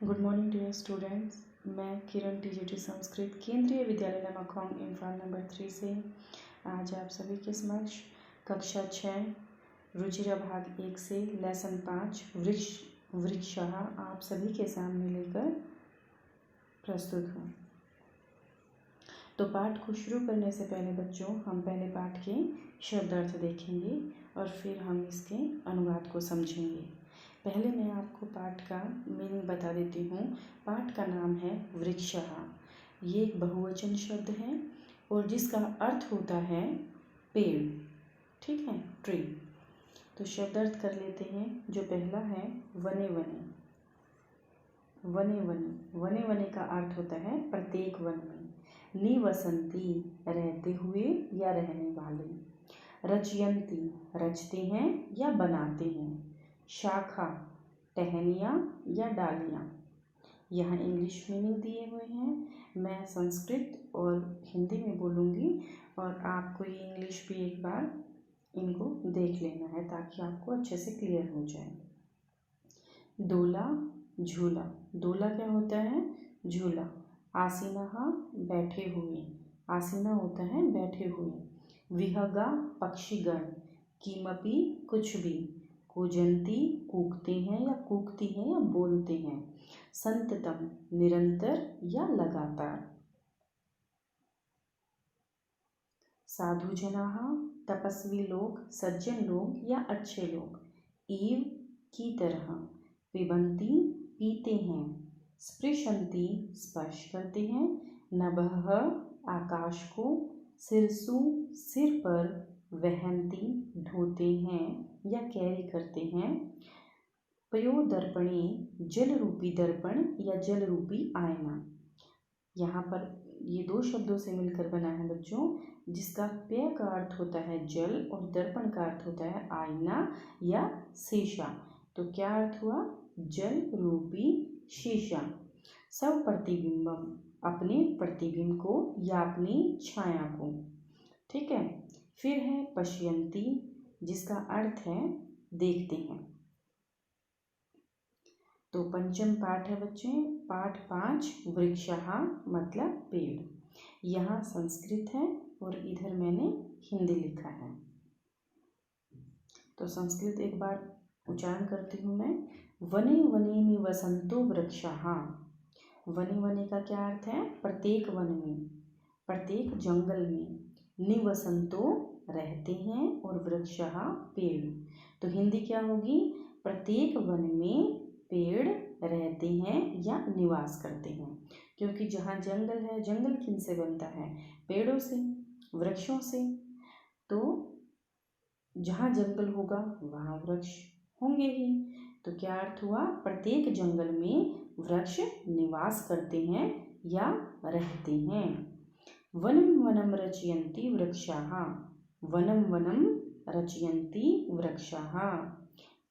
Good morning dear students. मैं किरण TGT Sanskrit केंद्रीय विद्यालय नमकवांग इम्फाल नंबर 3 से आज आप सभी के समक्ष कक्षा 6 रुचिरा भाग 1 से लेसन 5 वृक्षः आप सभी के सामने लेकर प्रस्तुत हूँ। तो पाठ को शुरू करने से पहले बच्चों हम पहले पाठ के शब्दार्थ देखेंगे और फिर हम इसके अनुवाद को समझेंगे। पहले मैं आपको पाठ का मीनिंग बता देती हूँ। पाठ का नाम है वृक्षः। ये एक बहुवचन शब्द है और जिसका अर्थ होता है पेड़, ठीक है, ट्री। तो शब्दार्थ कर लेते हैं। जो पहला है वने वने। वने वने, वने वने का अर्थ होता है प्रत्येक वन में। निवसंती, रहते हुए या रहने वाले। रचयंती, रचते हैं या बनाते हैं। शाखा, टहनियाँ या डालियाँ। यहाँ इंग्लिश मीनिंग दिए हुए हैं। मैं संस्कृत और हिंदी में बोलूँगी और आपको ये इंग्लिश भी एक बार इनको देख लेना है ताकि आपको अच्छे से क्लियर हो जाए। दोला, झूला। दोला क्या होता है? झूला। आसीनः, बैठे हुए। आसीना होता है बैठे हुए। विहगा, पक्षीगण। किमपि, कुछ भी। कूजन्ति, कूकते हैं या कूकती हैं या बोलते हैं। संततम, निरंतर या लगातार। साधुजनाः, तपस्वी लोग, सज्जन लोग या अच्छे लोग। इव, की तरह। पिबन्ति, पीते हैं। स्पृशन्ति, स्पर्श करते हैं। नभः, आकाश को। सिरसु, सिर पर। वहन्ति, ढोते हैं या कैरी करते हैं। पयोदर्पणे, जल रूपी दर्पण या जल रूपी आईना। यहाँ पर ये दो शब्दों से मिलकर बना है बच्चों, जिसका पेय का अर्थ होता है जल और दर्पण का अर्थ होता है आईना या शीशा। तो क्या अर्थ हुआ? जल रूपी शीशा। सब प्रतिबिंबम, अपने प्रतिबिंब को या अपनी छाया को, ठीक है। फिर है पश्यन्ति, जिसका अर्थ है देखते हैं। तो पंचम पाठ है बच्चे, पाठ 5 वृक्षः मतलब पेड़। यहाँ संस्कृत है और इधर मैंने हिंदी लिखा है। तो संस्कृत एक बार उच्चारण करती हूँ मैं। वने वने निवसन्तो वृक्षः। वने वने का क्या अर्थ है? प्रत्येक वन में, प्रत्येक जंगल में। निवसन्तो, रहते हैं, और वृक्षः, पेड़। तो हिंदी क्या होगी? प्रत्येक वन में पेड़ रहते हैं या निवास करते हैं। क्योंकि जहाँ जंगल है, जंगल किन से बनता है? पेड़ों से, वृक्षों से। तो जहाँ जंगल होगा वहाँ वृक्ष होंगे ही। तो क्या अर्थ हुआ? प्रत्येक जंगल में वृक्ष निवास करते हैं या रहते हैं। वनम वनम रचयन्ति वृक्षः। वनम वनम रचयन्ति वृक्षः।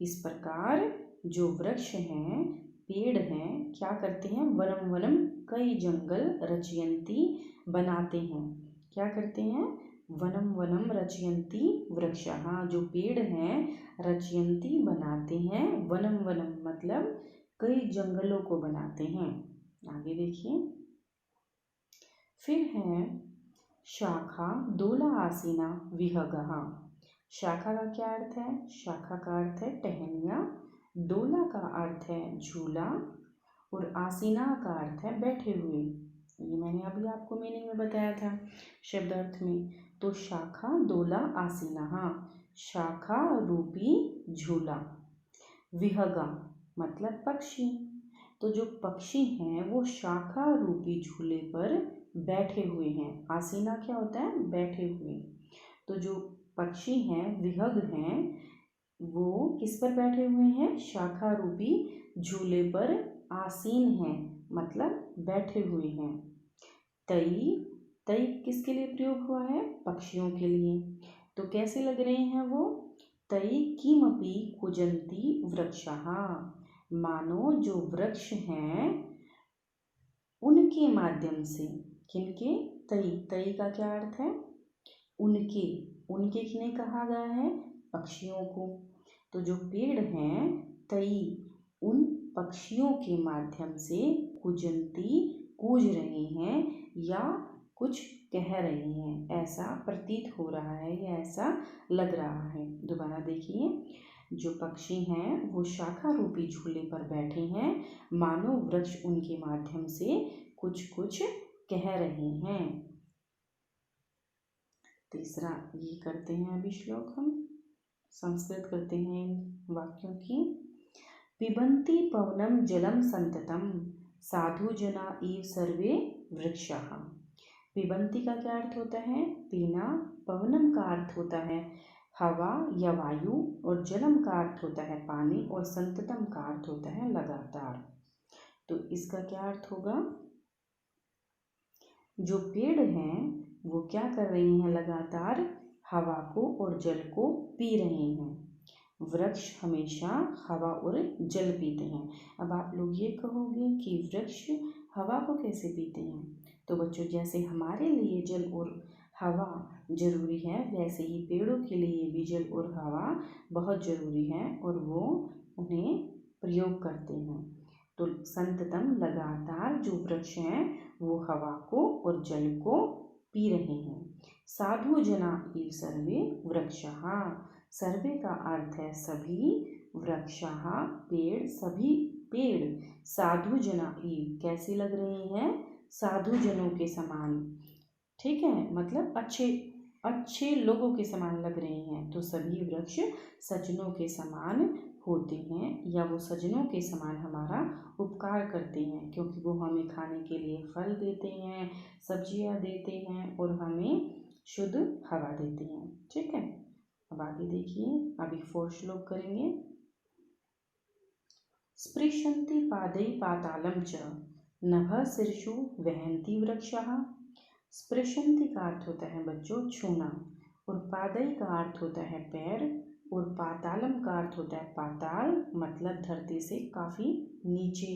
इस प्रकार जो वृक्ष हैं, पेड़ हैं, क्या करते हैं? वनम वनम, कई जंगल, रचयन्ति, बनाते हैं। क्या करते हैं? वनम वनम रचयन्ति वृक्षः, जो पेड़ हैं, रचयन्ति, बनाते हैं। वनम वनम मतलब कई जंगलों को बनाते हैं। आगे देखिए। फिर है शाखा, दोला आसीना विहगः। शाखा का क्या अर्थ है? शाखा का अर्थ है टहनियाँ। दोला का अर्थ है झूला और आसीना का अर्थ है बैठे हुए। ये मैंने अभी आपको मीनिंग में बताया था शब्दार्थ में। तो शाखा, दोला, आसीनः, शाखा रूपी झूला। विहगा मतलब पक्षी। तो जो पक्षी हैं वो शाखा रूपी झूले पर बैठे हुए हैं। आसीना क्या होता है? बैठे हुए। तो जो पक्षी हैं, विहग हैं, वो किस पर बैठे हुए हैं? शाखा रूपी झूले पर आसीन हैं, मतलब बैठे हुए हैं। तई, तई किसके लिए प्रयोग हुआ है? पक्षियों के लिए। तो कैसे लग रहे हैं वो? तई किमपि कूजन्ति वृक्षः, मानो जो वृक्ष हैं उनके माध्यम से। किनके? तई, तई का क्या अर्थ है? उनके, उनके किन्हें कहा गया है? पक्षियों को। तो जो पेड़ हैं, तई, उन पक्षियों के माध्यम से कूज रहे हैं या कुछ कह रहे हैं, ऐसा प्रतीत हो रहा है या ऐसा लग रहा है। दोबारा देखिए, जो पक्षी हैं वो शाखा रूपी झूले पर बैठे हैं, मानो वृक्ष उनके माध्यम से कुछ कुछ कह रहे हैं। तीसरा ये करते हैं अभी श्लोक, हम संस्कृत करते हैं इन वाक्यों की। पिबन्ति पवनम जलम संततम साधु जना इव सर्वे वृक्षाः। पिबन्ति का क्या अर्थ होता है? पीना। पवनम का अर्थ होता है हवा या वायु, और जलम का अर्थ होता है पानी, और संततम का अर्थ होता है लगातार। तो इसका क्या अर्थ होगा? जो पेड़ हैं वो क्या कर रहे हैं? लगातार हवा को और जल को पी रहे हैं। वृक्ष हमेशा हवा और जल पीते हैं। अब आप लोग ये कहोगे कि वृक्ष हवा को कैसे पीते हैं? तो बच्चों, जैसे हमारे लिए जल और हवा जरूरी है, वैसे ही पेड़ों के लिए भी जल और हवा बहुत जरूरी है, और वो उन्हें प्रयोग करते हैं। तो संततम लगातार जो वृक्ष हैं वो हवा को और जल को पी रहे हैं। साधु जना इव सर्वे वृक्षाः। सर्वे का अर्थ है सभी, वृक्षाः पेड़, सभी पेड़। साधु जना इव कैसे लग रहे हैं? साधु जनों के समान, ठीक है, मतलब अच्छे लोगों के समान लग रहे हैं। तो सभी वृक्ष सज्जनों के समान होते हैं, या वो सज्जनों के समान हमारा उपकार करते हैं, क्योंकि वो हमें खाने के लिए फल देते हैं, सब्जियां देते हैं, और हमें शुद्ध हवा देते हैं। ठीक है, अब आगे देखिए, अभी 4 श्लोक करेंगे। स्पृशन्ति पादै पातालं च नभः शीर्षु वहन्ति वृक्षाः। स्पृशन्ति का अर्थ होता है बच्चों छूना, और पादै का अर्थ होता है पैर, और पातालम का अर्थ होता है पाताल, मतलब धरती से काफ़ी नीचे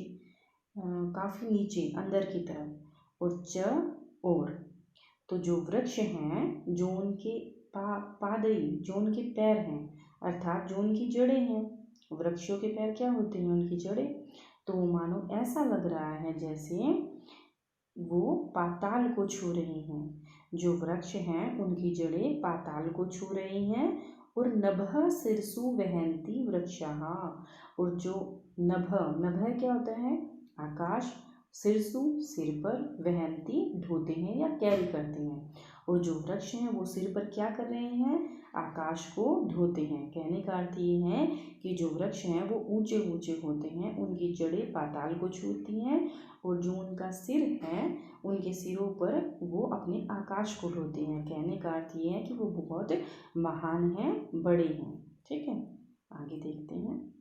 अंदर की तरफ, और च और। तो जो वृक्ष हैं, जो उनके पादई, जो उनके पैर हैं, अर्थात जो उनकी जड़ें हैं, वृक्षों के पैर क्या होते हैं? उनकी जड़ें। तो मानो ऐसा लग रहा है जैसे वो पाताल को छू रही हैं। जो वृक्ष हैं उनकी जड़ें पाताल को छू रही हैं। और नभः शीर्षु वहन्ति वृक्षाः। और जो नभ क्या होता है? आकाश। शीर्षु सिर पर, वहन्ति ढोते हैं या कैरी करते हैं। और जो वृक्ष हैं वो सिर पर क्या कर रहे हैं? आकाश को ढोते हैं। कहने का अर्थ ये है कि जो वृक्ष हैं वो ऊंचे ऊंचे होते हैं, उनकी जड़ें पाताल को छूती हैं, और जो उनका सिर है, उनके सिरों पर वो अपने आकाश को ढोते हैं। कहने का अर्थ ये है कि वो बहुत महान हैं, बड़े हैं। ठीक है, आगे देखते हैं।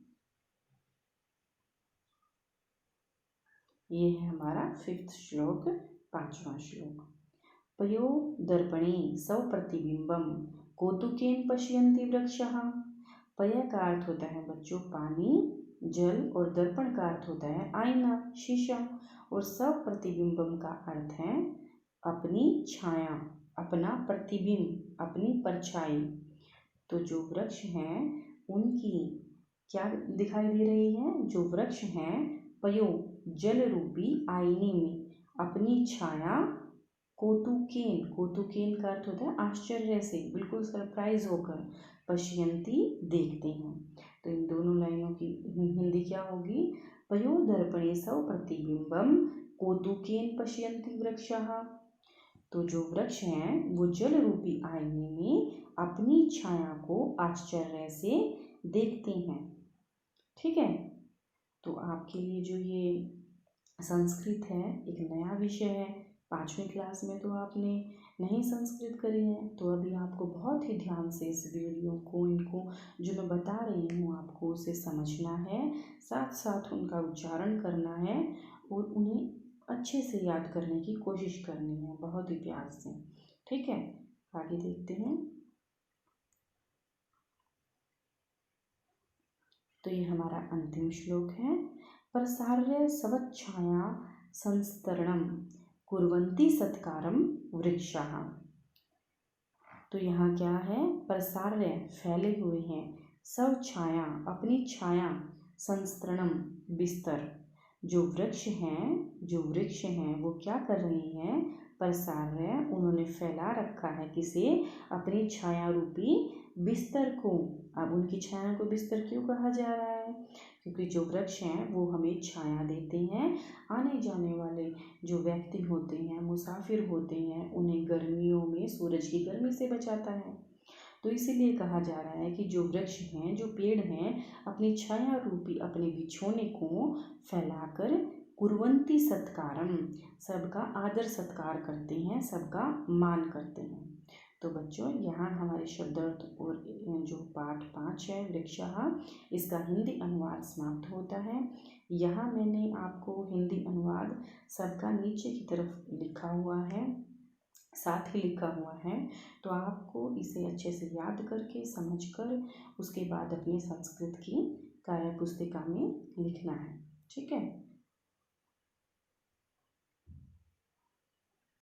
ये है हमारा 5th श्लोक, 5वां श्लोक। पयो दर्पणे स्वप्रतिबिंबम कौतुकेन पश्यन्ति वृक्षाः। पय का अर्थ होता है बच्चों पानी, जल, और दर्पण का अर्थ होता है आईना, शीशा, और स्वप्रतिबिंबम का अर्थ है अपनी छाया, अपना प्रतिबिंब, अपनी परछाई। तो जो वृक्ष हैं उनकी क्या दिखाई दे रही है? जो वृक्ष हैं पयो जल रूपी आईने में अपनी छाया कौतुकेन का अर्थ होता है आश्चर्य से, बिल्कुल सरप्राइज होकर, पश्यन्ति देखते हैं। तो इन दोनों लाइनों की हिंदी क्या होगी? पयो दर्पणे स्वप्रतिबिंबम कौतुकेन पश्यन्ति वृक्षाः। तो जो वृक्ष हैं वो जल रूपी आईने में अपनी छाया को आश्चर्य से देखते हैं। ठीक है, तो आपके लिए जो ये संस्कृत है एक नया विषय है। 5वीं क्लास में तो आपने नहीं संस्कृत करी है, तो अभी आपको बहुत ही ध्यान से इस वीडियो को, इनको जो मैं बता रही हूँ आपको उसे समझना है, साथ साथ उनका उच्चारण करना है, और उन्हें अच्छे से याद करने की कोशिश करनी है, बहुत ही प्यार से। ठीक है, आगे देखते हैं। तो ये हमारा अंतिम श्लोक है। प्रसार्य सवच्छाया संस्तरणम कुर्वन्ति सत्कारम वृक्षाः। तो यहाँ क्या है? प्रसार्य फैले हुए हैं, सब छाया अपनी छाया संस्तरणम बिस्तर। जो वृक्ष हैं वो क्या कर रहे हैं, प्रसार्य, उन्होंने फैला रखा है किसे, अपनी छाया रूपी बिस्तर को। अब उनकी छाया को बिस्तर क्यों कहा जा रहा है, क्योंकि जो वृक्ष हैं वो हमें छाया देते हैं, आने जाने वाले जो व्यक्ति होते हैं, मुसाफिर होते हैं, उन्हें गर्मियों में सूरज की गर्मी से बचाता है। तो इसीलिए कहा जा रहा है कि जो वृक्ष हैं, जो पेड़ हैं, अपनी छाया रूपी अपने बिछोने को फैलाकर कुर्वन्ति सत्कारम, सबका आदर सत्कार करते हैं, सबका मान करते हैं। तो बच्चों, यहाँ हमारे शब्दार्थ और जो पाठ 5 है वृक्षः, इसका हिंदी अनुवाद समाप्त होता है। यहाँ मैंने आपको हिंदी अनुवाद सबका नीचे की तरफ लिखा हुआ है, साथ ही लिखा हुआ है, तो आपको इसे अच्छे से याद करके समझकर उसके बाद अपनी संस्कृत की कार्य पुस्तिका में लिखना है। ठीक है।